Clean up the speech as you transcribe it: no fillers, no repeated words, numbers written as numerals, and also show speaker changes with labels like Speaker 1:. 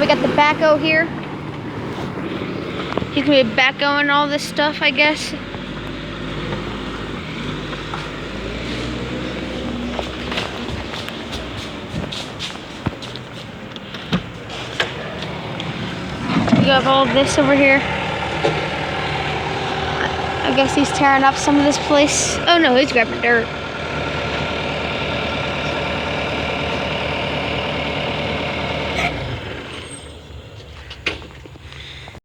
Speaker 1: we got the backhoe here. He's gonna be backhoeing all this stuff, I guess. We have all this over here. I guess he's tearing up some of this place. Oh no, he's grabbing dirt.